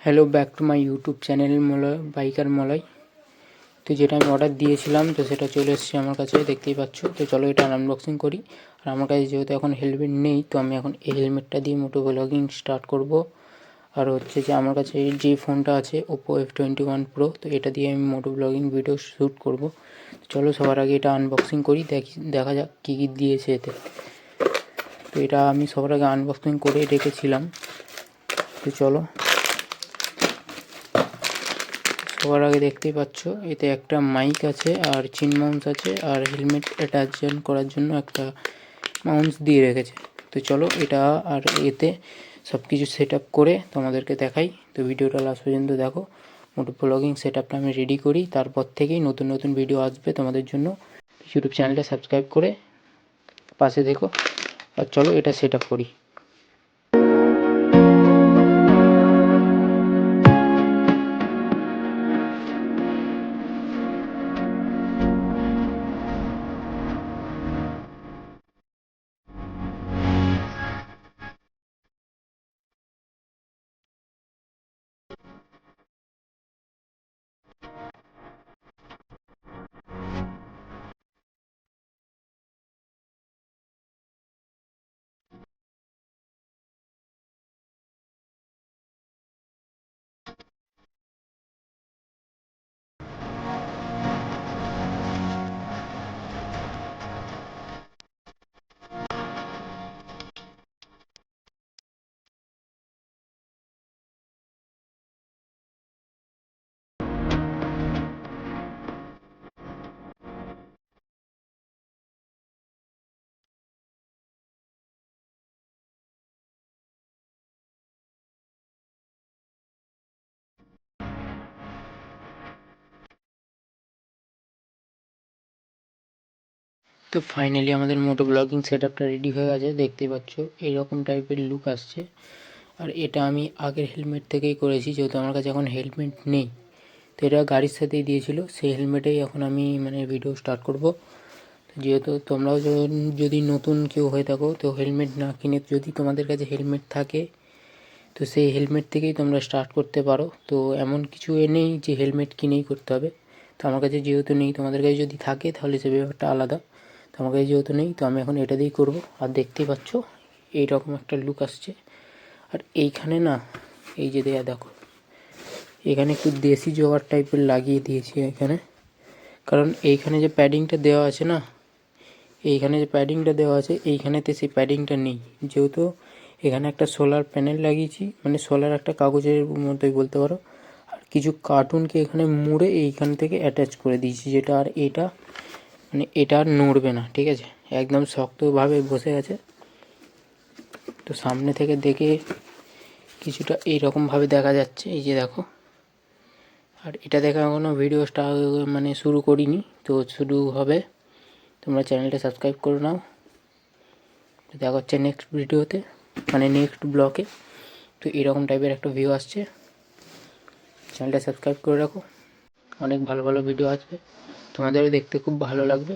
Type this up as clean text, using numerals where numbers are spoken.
Hello back to my YouTube channel Malay biker Malay. তো যেটা আমি অর্ডার দিয়েছিলাম তো সেটা চলে এসেছে আমার কাছে, দেখতেই পাচ্ছ। তো চলো এটা আনবক্সিং করি। আর আমার কাছে যেহেতু এখন হেলমেট নেই, তো আমি এখন এই হেলমেটটা দিয়ে মোটো ব্লগিং স্টার্ট করব। আর হচ্ছে যে আমার কাছে যে ফোনটা আছে ওপো F21 Pro, তো এটা দিয়ে আমি মোটো ব্লগিং ভিডিও শ্যুট করব। চলো সবার আগে এটা আনবক্সিং করি, দেখা যাক কী কী দিয়েছে এতে। তো এটা আমি সবার আগে আনবক্সিং করে রেখেছিলাম। তো চলো, সবার আগে দেখতেই পাচ্ছ এতে একটা মাইক আছে আর চিন মাউন্স আছে, আর হেলমেট অ্যাটাচমেন্ট করার জন্য একটা মাউন্স দিয়ে রেখেছে। তো চলো এটা আর এতে সব কিছু সেট আপ করে তোমাদেরকে দেখাই। তো ভিডিওটা লাস্ট পর্যন্ত দেখো। মোটো ব্লগিং সেট আপটা আমি রেডি করি, তারপর থেকেই নতুন নতুন ভিডিও আসবে তোমাদের জন্য। ইউটিউব চ্যানেলটা সাবস্ক্রাইব করে পাশে দেখো। আর চলো এটা সেট আপ করি। তো ফাইনালি আমাদের মোটো ব্লগিং সেট আপটা রেডি হয়ে গেছে, দেখতেই পাচ্ছ এইরকম টাইপের লুক আসছে। আর এটা আমি আগের হেলমেট থেকেই করেছি, যেহেতু আমার কাছে এখন হেলমেট নেই। তো এটা গাড়ির সাথেই দিয়েছিল, সেই হেলমেটেই এখন আমি ভিডিও স্টার্ট করব। যেহেতু তোমরাও যদি নতুন কেউ হয়ে থাকো, তো হেলমেট না কিনে যদি তোমাদের কাছে হেলমেট থাকে, তো সেই হেলমেট থেকেই তোমরা স্টার্ট করতে পারো। তো এমন কিছু নেই যে হেলমেট কিনেই করতে হবে। তো আমার কাছে যেহেতু নেই, তোমাদের কাছে যদি থাকে তাহলে সে ব্যাপারটা আলাদা। তো আমার কাছে যেহেতু নেই, তো আমি এখন এটা দিয়েই করবো। আর দেখতেই পাচ্ছ এইরকম একটা লুক আসছে। আর এইখানে না, এই যে দেখো, এখানে একটু দেশি জোগাড় টাইপের লাগিয়ে দিয়েছি এখানে। কারণ এইখানে যে প্যাডিংটা দেওয়া আছে না, এইখানে যে প্যাডিংটা দেওয়া আছে এইখানেতে সেই প্যাডিংটা নেই। যেহেতু এখানে একটা সোলার প্যানেল লাগিয়েছি, সোলার একটা কাগজের মতোই বলতে পারো। আর কিছু কার্টুনকে এখানে মুড়ে এইখান থেকে অ্যাটাচ করে দিয়েছি, যেটা আর এটা এটা আর নড়বে না, ঠিক আছে, একদম শক্তভাবে বসে আছে। তো সামনে থেকে দেখে কিছুটা এইরকমভাবে দেখা যাচ্ছে, এই যে দেখো। আর এটা দেখা এখনও ভিডিও শুরু করিনি, তো শুরু হবে। তোমরা চ্যানেলটা সাবস্ক্রাইব করে নাও। দেখা হচ্ছে নেক্সট ভিডিওতে, নেক্সট ব্লগে। তো এরকম টাইপের একটা ভিউ আসছে। চ্যানেলটা সাবস্ক্রাইব করে রাখো, অনেক ভালো ভালো ভিডিও আসবে, তোমাদেরও দেখতে খুব ভালো লাগবে।